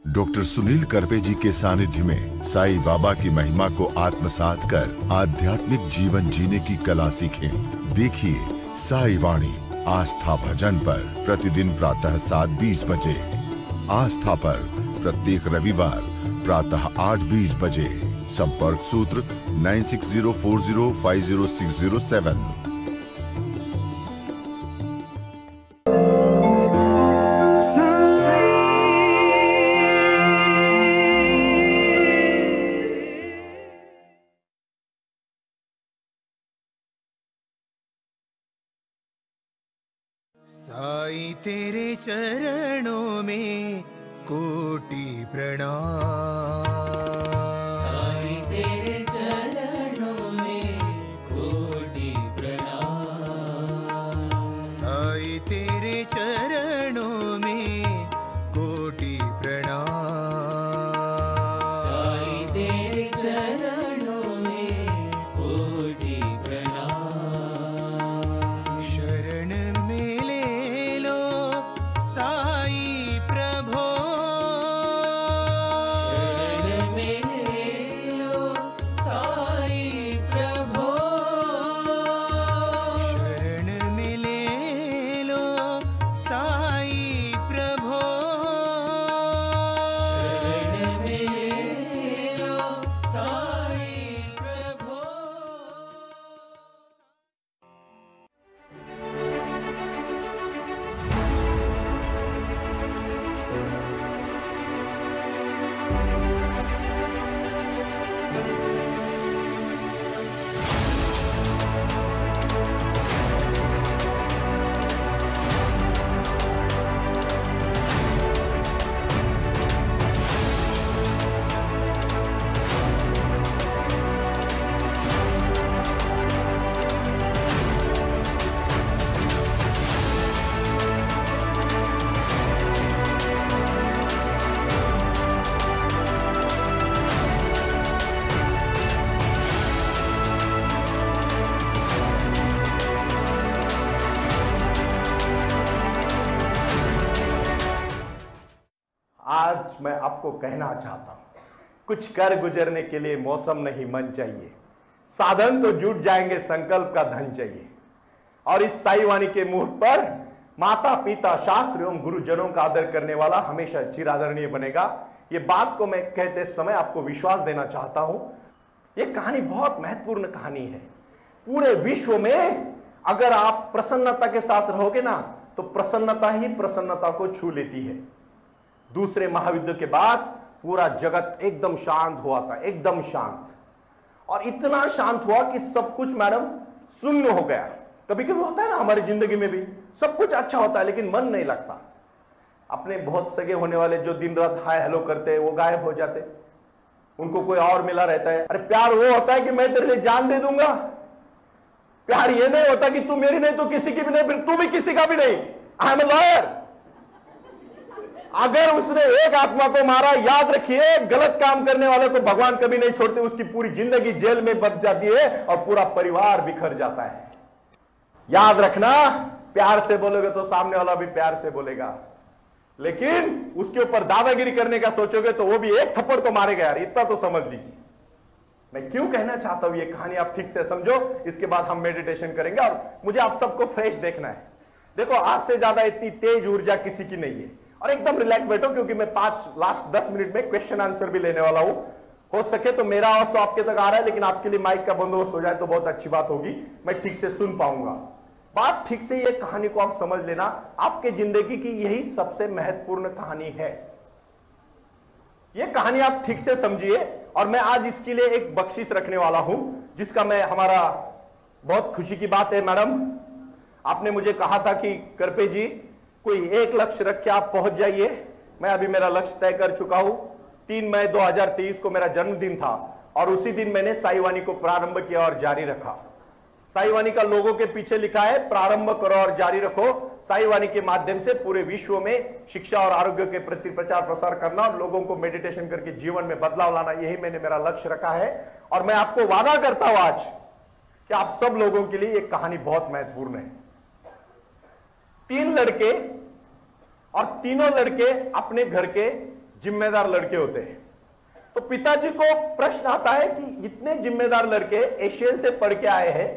Doctor Sunil Karpe जी के सानिध्य में साईं बाबा की महिमा को आत्मसात कर आध्यात्मिक जीवन जीने की कला सीखें। देखिए साईं वाणी आस्था भजन पर प्रतिदिन प्रातः 7:20 बजे, आस्था पर प्रत्येक रविवार प्रातः 8:20 बजे। संपर्क सूत्र 9604050607। साईं तेरे चरणों में कोटि प्रणाम। साईं तेरे चरणों में कोटि प्रणाम। साईं तेरे चरणों में कोटि प्रणाम। साईं तेरे चरणों में कोटि प्रणाम। शरण में ले लो साईं प्रभो। शरण में ले लो साईं प्रभो। शरण में ले लो साईं प्रभो। शरण में ले लो साईं प्रभो। आज मैं आपको कहना चाहता हूं, कुछ कर गुजरने के लिए मौसम नहीं मन चाहिए, साधन तो जुट जाएंगे, संकल्प का धन चाहिए। और इस साईं वाणी के मुहूर्त पर माता पिता शास्त्र एवं गुरुजनों का आदर करने वाला हमेशा चिरादरणीय बनेगा। ये बात को मैं कहते समय आपको विश्वास देना चाहता हूं। ये कहानी बहुत महत्वपूर्ण कहानी है। पूरे विश्व में अगर आप प्रसन्नता के साथ रहोगे ना, तो प्रसन्नता ही प्रसन्नता को छू लेती है। दूसरे महायुद्ध के बाद पूरा जगत एकदम शांत हुआ था, एकदम शांत। और इतना शांत हुआ कि सब कुछ मैडम शून्य हो गया। कभी कभी होता है ना हमारी जिंदगी में भी, सब कुछ अच्छा होता है लेकिन मन नहीं लगता। अपने बहुत सगे होने वाले जो दिन रात हाय हेलो करते हैं वो गायब हो जाते, उनको कोई और मिला रहता है। अरे प्यार वो होता है कि मैं तेरे लिए जान दे दूंगा। प्यार ये नहीं होता कि तू मेरी नहीं तो किसी की भी नहीं, फिर तू भी किसी का भी नहीं। I am a lawyer. अगर उसने एक आत्मा को मारा, याद रखिए, गलत काम करने वाले को भगवान कभी नहीं छोड़ते। उसकी पूरी जिंदगी जेल में बच जाती है और पूरा परिवार बिखर जाता है। याद रखना, प्यार से बोलोगे तो सामने वाला भी प्यार से बोलेगा, लेकिन उसके ऊपर दादागिरी करने का सोचोगे तो वो भी एक थप्पड़ तो मारेगा यार, इतना तो समझ लीजिए। मैं क्यों कहना चाहता हूं ये कहानी आप ठीक से समझो, इसके बाद हम मेडिटेशन करेंगे। और मुझे आप सबको फ्रेश देखना है। देखो, आपसे ज्यादा इतनी तेज ऊर्जा किसी की नहीं है। और एकदम रिलैक्स बैठो, क्योंकि मैं लास्ट 10 मिनट में क्वेश्चन आंसर भी लेने वाला हूं। हो सके तो मेरा आवाज तो आपके तक आ रहा है, लेकिन आपके लिए माइक का बंदोबस्त हो जाए तो बहुत अच्छी बात होगी, मैं ठीक से सुन पाऊंगा। बात ठीक से, ये कहानी को आप समझ लेना, आपके जिंदगी की यही सबसे महत्वपूर्ण कहानी है। ये कहानी आप ठीक से समझिए। और मैं आज इसके लिए एक बख्शिश रखने वाला हूं, जिसका मैं हमारा बहुत खुशी की बात है। मैडम, आपने मुझे कहा था कि करपे जी कोई एक लक्ष्य रख के आप पहुंच जाइए। मैं अभी मेरा लक्ष्य तय कर चुका हूं। 3 मई 2023 को मेरा जन्मदिन था और उसी दिन मैंने साईं वाणी को प्रारंभ किया और जारी रखा। साईं वाणी का लोगो के पीछे लिखा है, प्रारंभ करो और जारी रखो। साईं वाणी के माध्यम से पूरे विश्व में शिक्षा और आरोग्य के प्रति प्रचार प्रसार करना और लोगों को मेडिटेशन करके जीवन में बदलाव लाना, यही मैंने मेरा लक्ष्य रखा है। और मैं आपको वादा करता हूं आज कि आप सब लोगों के लिए एक कहानी बहुत महत्वपूर्ण है। 3 लड़के और तीनों लड़के अपने घर के जिम्मेदार लड़के होते हैं। तो पिताजी को प्रश्न आता है कि इतने जिम्मेदार लड़के एशियन से पढ़ के आए हैं,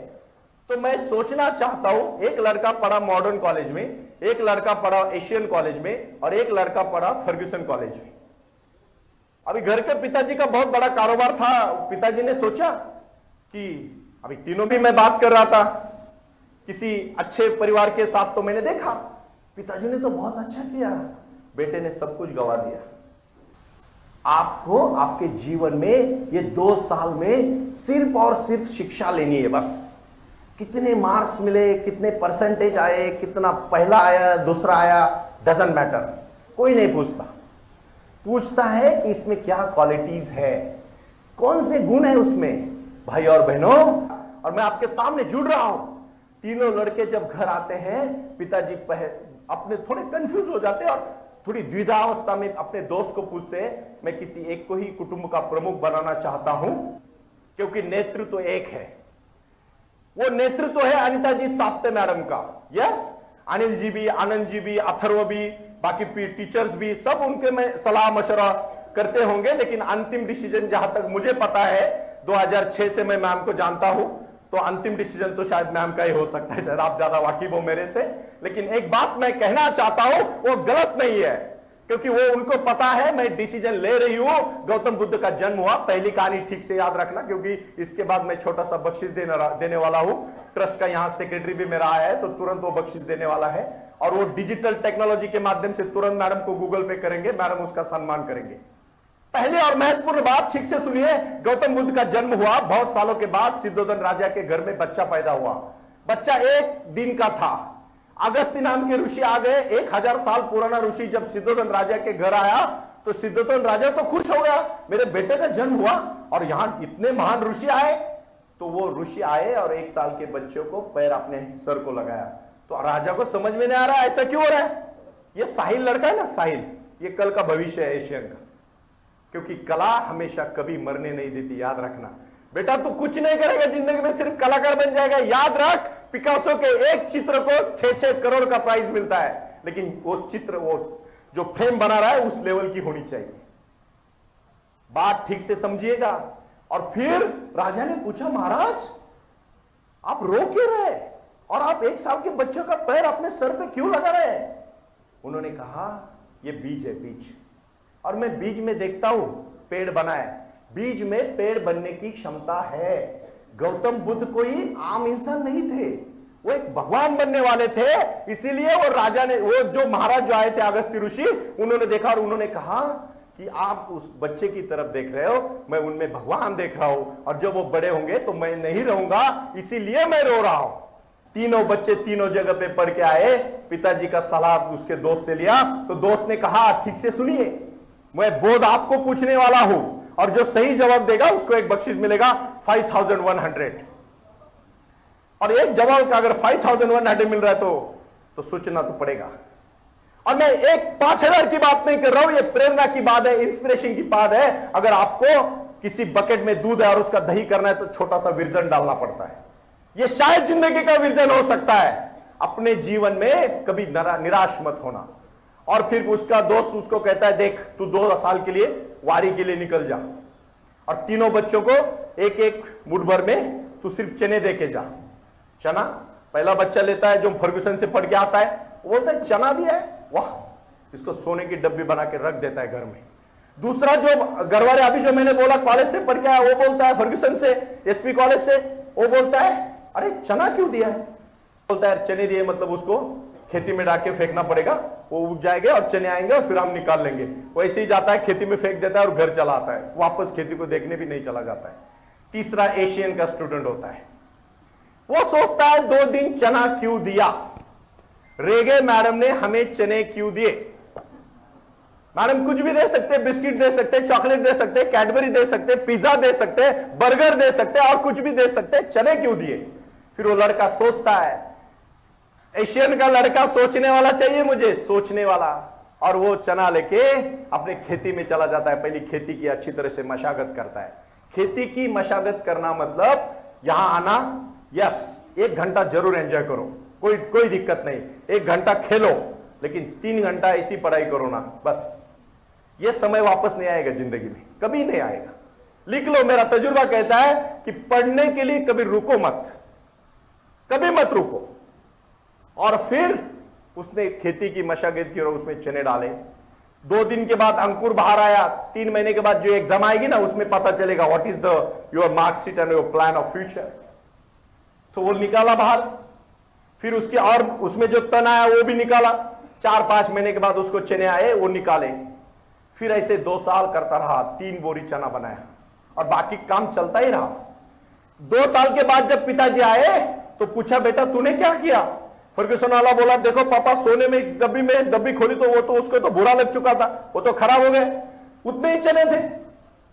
तो मैं सोचना चाहता हूं, एक लड़का पढ़ा मॉडर्न कॉलेज में, एक लड़का पढ़ा एशियन कॉलेज में, और एक लड़का पढ़ा फर्ग्यूसन कॉलेज में। अभी घर के पिताजी का बहुत बड़ा कारोबार था। पिताजी ने सोचा कि अभी तीनों भी मैं बात कर रहा था किसी अच्छे परिवार के साथ, तो मैंने देखा पिताजी ने तो बहुत अच्छा किया, बेटे ने सब कुछ गवा दिया। आपको आपके जीवन में ये 2 साल में सिर्फ और सिर्फ शिक्षा लेनी है बस। कितने मार्क्स मिले, कितने परसेंटेज आए, कितना पहला आया, दूसरा आया, डजंट मैटर, कोई नहीं पूछता। पूछता है कि इसमें क्या क्वालिटीज है, कौन से गुण है उसमें। भाई और बहनों, और मैं आपके सामने जुड़ रहा हूं, तीनों लड़के जब घर आते हैं, पिताजी अपने थोड़े कंफ्यूज हो जाते हैं और थोड़ी द्विधावस्था में अपने दोस्त को पूछते हैं, मैं किसी एक को ही कुटुंब का प्रमुख बनाना चाहता हूं, क्योंकि नेतृत्व एक है। वो नेतृत्व है अनिता जी साप्ते मैडम का। यस, अनिल जी भी, आनंद जी भी, अथर्व भी, बाकी टीचर्स भी, सब उनके में सलाह मशवरा करते होंगे, लेकिन अंतिम डिसीजन जहां तक मुझे पता है 2006 से मैं मैम को जानता हूं, तो अंतिम डिसीजन तो शायद मैम का ही हो सकता है, शायद आप ज्यादा वाकिफ हो मेरे से। लेकिन एक बात मैं कहना चाहता हूं, वो गलत नहीं है, क्योंकि वो उनको पता है मैं डिसीजन ले रही हूं। गौतम बुद्ध का जन्म हुआ, पहली कहानी ठीक से याद रखना, क्योंकि इसके बाद मैं छोटा सा बख्शिश देने वाला हूं। ट्रस्ट का यहां सेक्रेटरी भी मेरा आया है, तो तुरंत वो बख्शिश देने वाला है, और वो डिजिटल टेक्नोलॉजी के माध्यम से तुरंत मैडम को गूगल पे करेंगे, मैडम उसका सम्मान करेंगे। पहले और महत्वपूर्ण बात ठीक से सुनिए, गौतम बुद्ध का जन्म हुआ, बहुत सालों के बाद सिद्धोधन राजा के घर में बच्चा पैदा हुआ। बच्चा 1 दिन का था। अगस्त्य नाम के ऋषि आ गए, 1000 साल पुराना ऋषि जब सिद्धोधन राजा के घर आया, तो सिद्धोधन राजा तो खुश हो गया, मेरे बेटे का जन्म हुआ और यहां इतने महान ऋषि आए। तो वो ऋषि आए और 1 साल के बच्चों को पैर अपने सर को लगाया। तो राजा को समझ में नहीं आ रहा ऐसा क्यों हो रहा है। ये साहिल लड़का है ना, साहिल, ये कल का भविष्य है एशियन का, क्योंकि कला हमेशा कभी मरने नहीं देती, याद रखना। बेटा तू कुछ नहीं करेगा जिंदगी में, सिर्फ कलाकार बन जाएगा, याद रख। पिकासो के एक चित्र को 6-6 करोड़ का प्राइस मिलता है, लेकिन वो चित्र, वो जो फ्रेम बना रहा है उस लेवल की होनी चाहिए। बात ठीक से समझिएगा। और फिर राजा ने पूछा, महाराज आप रो क्यों रहे और आप 1 साल के बच्चों का पैर अपने सर पे क्यों लगा रहे हैं। उन्होंने कहा, ये बीज है, बीज, और मैं बीज में देखता हूं पेड़ बना है, बीज में पेड़ बनने की क्षमता है। गौतम बुद्ध कोई आम इंसान नहीं थे, वो एक भगवान बनने वाले थे। इसीलिए वो राजा ने, वो जो महाराज जो आए थे अगस्त्य ऋषि, उन्होंने देखा और उन्होंने कहा कि आप उस बच्चे की तरफ देख रहे हो, मैं उनमें भगवान देख रहा हूं, और जब वो बड़े होंगे तो मैं नहीं रहूंगा, इसीलिए मैं रो रहा हूं। तीनों बच्चे तीनों जगह पे पढ़ के आए, पिताजी का सलाह उसके दोस्त से लिया, तो दोस्त ने कहा, ठीक से सुनिए, मैं बोध आपको पूछने वाला हूं, और जो सही जवाब देगा उसको एक बख्शिश मिलेगा 5100। और एक जवाब का अगर 5100 मिल रहा है तो सोचना तो पड़ेगा। और मैं एक 5000 की बात नहीं कर रहा हूं, ये प्रेरणा की बात है, इंस्पिरेशन की बात है। अगर आपको किसी बकेट में दूध है और उसका दही करना है, तो छोटा सा विर्जन डालना पड़ता है। यह शायद जिंदगी का विर्जन हो सकता है। अपने जीवन में कभी निराश मत होना। और फिर उसका दोस्त उसको कहता है, देख तू 2 साल के लिए वारी के लिए निकल जा, और तीनों बच्चों को एक एक मुठ भर में तू सिर्फ चने दे के जा। चना पहला बच्चा लेता है, जो फर्ग्यूसन से पढ़ के आता है, वो बोलता है चना दिया है, वाह, इसको सोने की डब्बी बना के रख देता है घर में। दूसरा जो घर वाले, अभी जो मैंने बोला कॉलेज से पढ़ के आया, वो बोलता है फर्ग्यूसन से, एसपी कॉलेज से, वो बोलता है, अरे चना क्यों दिया है। बोलता है चने दिए मतलब उसको खेती में डाल के फेंकना पड़ेगा, वो उग जाएंगे और चने आएंगे और फिर हम निकाल लेंगे। वो ऐसे ही जाता है, खेती में फेंक देता है और घर चला आता है, वापस खेती को देखने भी नहीं चला जाता है। तीसरा एशियन का स्टूडेंट होता है, वो सोचता है 2 दिन चना क्यों दिया, रेगे मैडम ने हमें चने क्यों दिए। मैडम कुछ भी दे सकते, बिस्किट दे सकते, चॉकलेट दे सकते, कैडबरी दे सकते, पिज्जा दे सकते, बर्गर दे सकते, और कुछ भी दे सकते, चने क्यों दिए। फिर वो लड़का सोचता है, एशियन का लड़का सोचने वाला चाहिए मुझे, सोचने वाला, और वो चना लेके अपने खेती में चला जाता है। पहली खेती की अच्छी तरह से मशागत करता है। खेती की मशागत करना मतलब यहां आना, यस 1 घंटा जरूर एंजॉय करो, कोई दिक्कत नहीं, 1 घंटा खेलो, लेकिन 3 घंटा ऐसी पढ़ाई करो ना, बस यह समय वापस नहीं आएगा जिंदगी में, कभी नहीं आएगा। लिख लो, मेरा तजुर्बा कहता है कि पढ़ने के लिए कभी रुको मत, कभी मत रुको। और फिर उसने खेती की मशागत की और उसमें चने डाले। 2 दिन के बाद अंकुर बाहर आया। 3 महीने के बाद जो एग्जाम आएगी ना, उसमें पता चलेगा what is the your marksheet and your plan of future. तो वो निकाला बाहर। फिर उसके और उसमें जो तन आया वो भी निकाला। 4-5 महीने के बाद उसको चने आए, वो निकाले। फिर ऐसे 2 साल करता रहा, 3 बोरी चना बनाया और बाकी काम चलता ही रहा। 2 साल के बाद जब पिताजी आए तो पूछा, बेटा तूने क्या किया? फर्ग्यूसन वाला बोला, देखो पापा, सोने में डब्बी खोली तो वो तो उसको तो बुरा लग चुका था, वो तो खराब हो गए। उतने ही चने थे,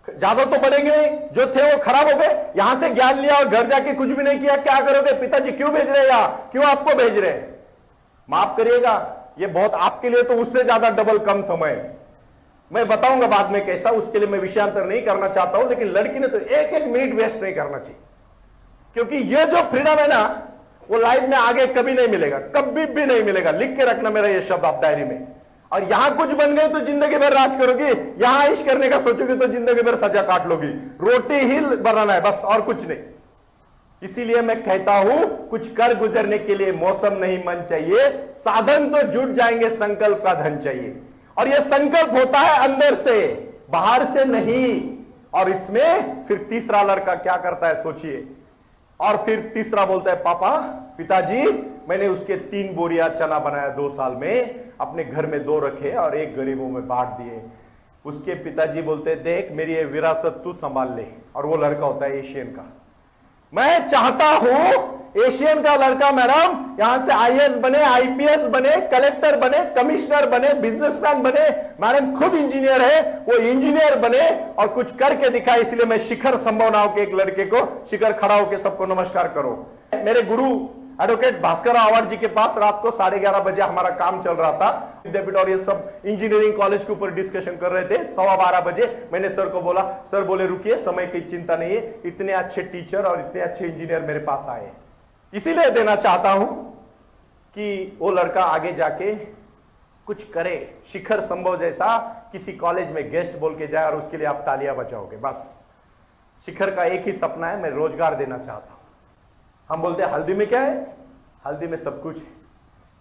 ज्यादा तो बढ़ेंगे नहीं, जो थे वो खराब हो गए। यहां से ज्ञान लिया और घर जाके कुछ भी नहीं किया, क्या करोगे? पिताजी क्यों भेज रहे हैं, क्यों आपको भेज रहे हैं? माफ करिएगा, ये बहुत आपके लिए तो उससे ज्यादा डबल कम समय है। मैं बताऊंगा बाद में कैसा, उसके लिए मैं विषयांतर नहीं करना चाहता हूं, लेकिन लड़की ने तो 1-1 मिनट वेस्ट नहीं करना चाहिए, क्योंकि ये जो फ्रीडम है ना, वो लाइफ में आगे कभी नहीं मिलेगा, कभी भी नहीं मिलेगा। लिख के रखना मेरा ये शब्द आप डायरी में। और यहां कुछ बन गए तो जिंदगी भर राज करोगी, यहां इश्क करने का सोचोगे तो जिंदगी भर सजा काट लोगी। रोटी ही बनाना है बस, और कुछ नहीं। इसीलिए मैं कहता हूं, कुछ कर गुजरने के लिए मौसम नहीं मन चाहिए, साधन तो जुट जाएंगे, संकल्प का धन चाहिए। और यह संकल्प होता है अंदर से, बाहर से नहीं। और इसमें फिर तीसरा लड़का क्या करता है सोचिए। और फिर तीसरा बोलता है, पापा, पिताजी, मैंने उसके 3 बोरियां चना बनाया 2 साल में, अपने घर में 2 रखे और 1 गरीबों में बांट दिए। उसके पिताजी बोलते, देख मेरी ये विरासत तू संभाल ले। और वो लड़का होता है एशियन का। मैं चाहता हूं एशियन का लड़का मैडम यहां से आईएएस बने, आईपीएस बने, कलेक्टर बने, कमिश्नर बने, बिजनेसमैन बने। मैडम खुद इंजीनियर है, वो इंजीनियर बने और कुछ करके दिखाए। इसलिए मैं शिखर संभव नाव के एक लड़के को, शिखर खड़ा होकर सबको नमस्कार करो। मेरे गुरु एडवोकेट भास्कर आवाड़ जी के पास रात को 11:30 बजे हमारा काम चल रहा था, विद्यापीठ और ये सब इंजीनियरिंग कॉलेज के ऊपर डिस्कशन कर रहे थे। 12:15 बजे मैंने सर को बोला, सर बोले रुकिए, समय की चिंता नहीं है, इतने अच्छे टीचर और इतने अच्छे इंजीनियर मेरे पास आए। इसीलिए देना चाहता हूं कि वो लड़का आगे जाके कुछ करे, शिखर संभव जैसा किसी कॉलेज में गेस्ट बोल के जाए और उसके लिए आप तालियां बजाओगे। बस शिखर का एक ही सपना है, मैं रोजगार देना चाहता हूं। हम बोलते हैं हल्दी में क्या है? हल्दी में सब कुछ है।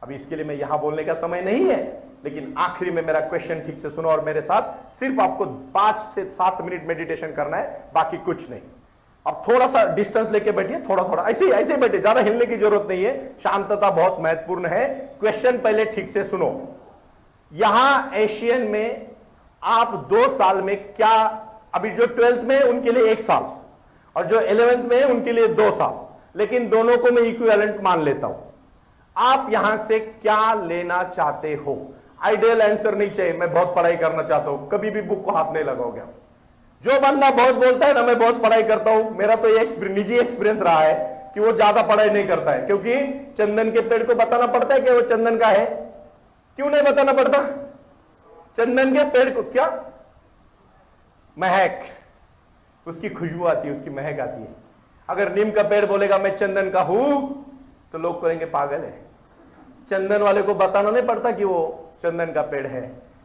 अभी इसके लिए मैं यहां बोलने का समय नहीं है, लेकिन आखिरी में मेरा क्वेश्चन ठीक से सुनो और मेरे साथ सिर्फ आपको 5 से 7 मिनट मेडिटेशन करना है, बाकी कुछ नहीं। अब थोड़ा सा डिस्टेंस लेके बैठिए, थोड़ा ऐसे ही बैठिए, ज्यादा हिलने की जरूरत नहीं है। शांतता बहुत महत्वपूर्ण है। क्वेश्चन पहले ठीक से सुनो। यहां एशियन में आप 2 साल में क्या, अभी जो 12th में उनके लिए 1 साल और जो 11th में उनके लिए 2 साल, लेकिन दोनों को मैं इक्विवेलेंट मान लेता हूं। आप यहां से क्या लेना चाहते हो? आइडियल आंसर नहीं चाहिए, मैं बहुत पढ़ाई करना चाहता हूं, कभी भी बुक को हाथ नहीं लगाओगे। जो बंदा बहुत बोलता है ना, मैं बहुत पढ़ाई करता हूं, मेरा तो ये निजी एक्सपीरियंस रहा है कि वो ज्यादा पढ़ाई नहीं करता है, क्योंकि चंदन के पेड़ को बताना पड़ता है कि वो चंदन का है। क्यों नहीं बताना पड़ता? चंदन के पेड़ को क्या महक, उसकी खुशबू आती है, उसकी महक आती है। अगर नीम का पेड़ बोलेगा मैं चंदन का हूं, तो लोग कहेंगे पागल है। चंदन वाले को बताना नहीं पड़ता कि वो चंदन का पेड़ है।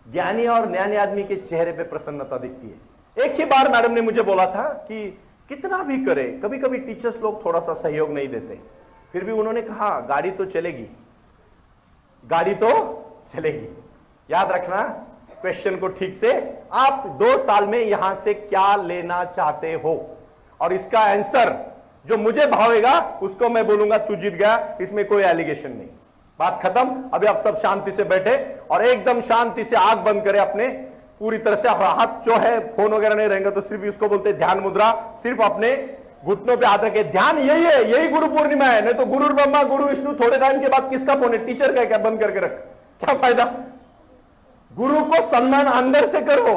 ज्ञानी और ज्ञानी आदमी के चेहरे पे प्रसन्नता दिखती है। एक ही बार मैडम ने मुझे बोला था कि कितना भी करे, कभी कभी टीचर्स लोग थोड़ा सा सहयोग नहीं देते, फिर भी उन्होंने कहा गाड़ी तो चलेगी, गाड़ी तो चलेगी। याद रखना क्वेश्चन को ठीक से। आप 2 साल में यहां से क्या लेना चाहते हो? और इसका आंसर जो मुझे भावेगा उसको मैं बोलूंगा तू जीत गया, इसमें कोई एलिगेशन नहीं। बात खत्म। अभी आप सब शांति से बैठे और एकदम शांति से आंख बंद करें अपने पूरी तरह से। हाथ जो है, फोन वगैरह नहीं रहेंगे तो सिर्फ इसको बोलते हैं ध्यान मुद्रा। सिर्फ अपने घुटनों पे हाथ रखे, ध्यान यही है, यही गुरु पूर्णिमा है। नहीं तो गुरु ब्रह्मा गुरु विष्णु, थोड़े टाइम के बाद किसका फोन है? टीचर का। क्या बंद करके रख, क्या फायदा? गुरु को सम्मान अंदर से करो।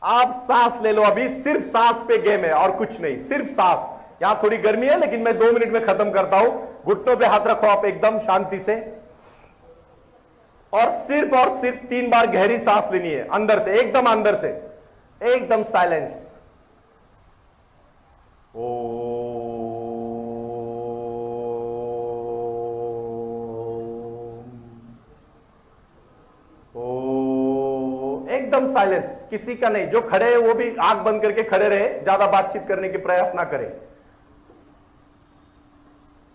आप सांस ले लो, अभी सिर्फ सांस पे गेम है और कुछ नहीं, सिर्फ सांस। यहां थोड़ी गर्मी है लेकिन मैं 2 मिनट में खत्म करता हूं। घुटनों पे हाथ रखो आप एकदम शांति से और सिर्फ 3 बार गहरी सांस लेनी है अंदर से, एकदम अंदर से, एकदम साइलेंस। एकदम साइलेंस, किसी का नहीं। जो खड़े हैं वो भी आंख बंद करके खड़े रहे, ज्यादा बातचीत करने के प्रयास ना करें।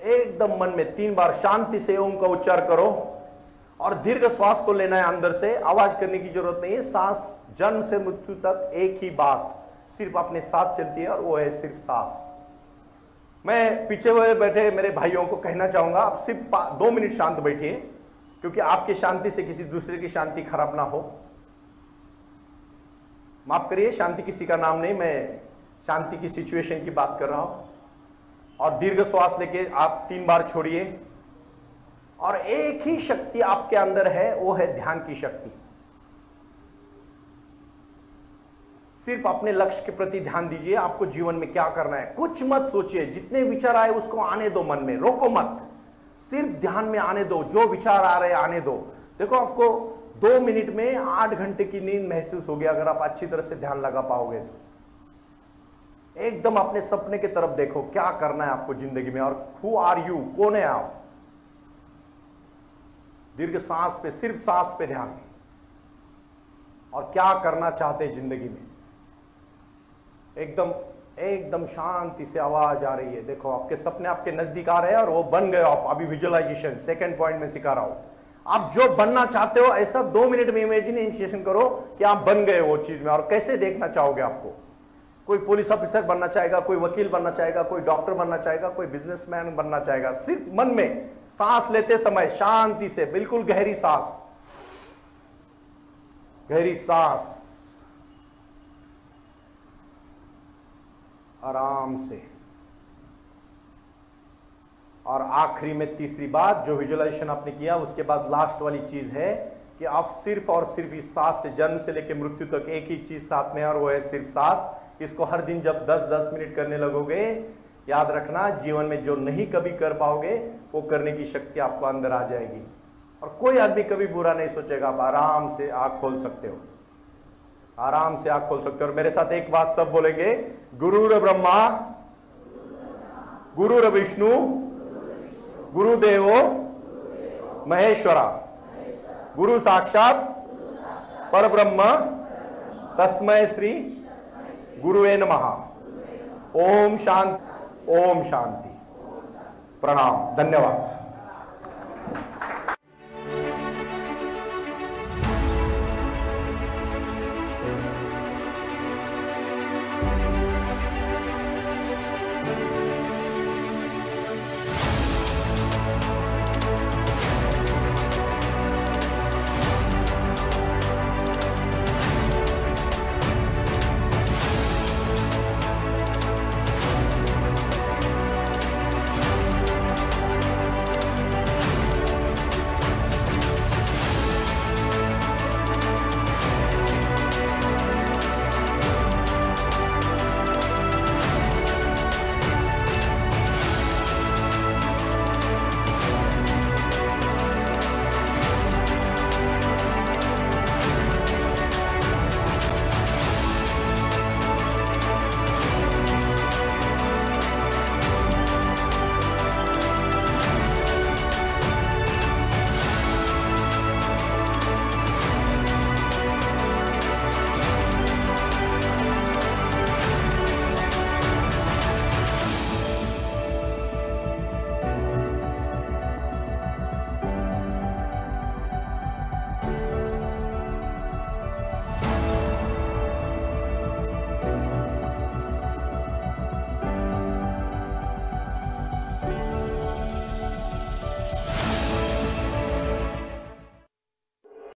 एकदम मन में 3 बार शांति से ओम का उच्चार करो और दीर्घ श्वास को लेना है अंदर से। आवाज करने की जरूरत नहीं है। सांस जन्म से मृत्यु तक एक ही बात सिर्फ अपने साथ चलती है और वो है सिर्फ सांस। मैं पीछे हुए बैठे मेरे भाइयों को कहना चाहूंगा, आप सिर्फ 2 मिनट शांत बैठिए, क्योंकि आपकी शांति से किसी दूसरे की शांति खराब ना हो। माफ करिए, शांति किसी का नाम नहीं, मैं शांति की सिचुएशन की बात कर रहा हूं। और दीर्घ श्वास लेके आप 3 बार छोड़िए और एक ही शक्ति आपके अंदर है, वो है ध्यान की शक्ति। सिर्फ अपने लक्ष्य के प्रति ध्यान दीजिए। आपको जीवन में क्या करना है, कुछ मत सोचिए। जितने विचार आए उसको आने दो, मन में रोको मत, सिर्फ ध्यान में आने दो। जो विचार आ रहे हैं आने दो। देखो, आपको 2 मिनट में 8 घंटे की नींद महसूस होगी अगर आप अच्छी तरह से ध्यान लगा पाओगे तो। एकदम अपने सपने की तरफ देखो, क्या करना है आपको जिंदगी में और हु आर यू, कौन है आप। दीर्घ सांस पे, सिर्फ सांस पे ध्यान, और क्या करना चाहते हैं जिंदगी में। एकदम शांति से आवाज आ रही है। देखो, आपके सपने आपके नजदीक आ रहे हैं और वो बन गए। आप अभी विजुअलाइजेशन सेकंड पॉइंट में सिखा रहा हूं। आप जो बनना चाहते हो ऐसा 2 मिनट में इमेजिनेशन करो कि आप बन गए वो चीज में। और कैसे देखना चाहोगे आपको? कोई पुलिस ऑफिसर बनना चाहेगा, कोई वकील बनना चाहेगा, कोई डॉक्टर बनना चाहेगा, कोई बिजनेसमैन बनना चाहेगा। सिर्फ मन में सांस लेते समय शांति से, बिल्कुल गहरी सांस, गहरी सांस, आराम से। और आखिरी में तीसरी बात, जो विजुअलाइजेशन आपने किया उसके बाद लास्ट वाली चीज है कि आप सिर्फ और सिर्फ इस सांस से, जन्म से लेकर मृत्यु तक एक ही चीज साथ में है और वो है सिर्फ सांस। इसको हर दिन जब 10-10 मिनट करने लगोगे, याद रखना जीवन में जो नहीं कभी कर पाओगे वो करने की शक्ति आपको अंदर आ जाएगी। और कोई आदमी कभी बुरा नहीं सोचेगा। आप आराम से आंख खोल सकते हो, आराम से आंख खोल सकते हो। और मेरे साथ एक बात सब बोलेंगे, गुरुर ब्रह्मा गुरुर विष्णु गुरुदेवो महेश्वरा, गुरु साक्षात परब्रह्म तस्मै श्री गुरुवे नमः। ओम शांति, ओम शांति। प्रणाम, धन्यवाद।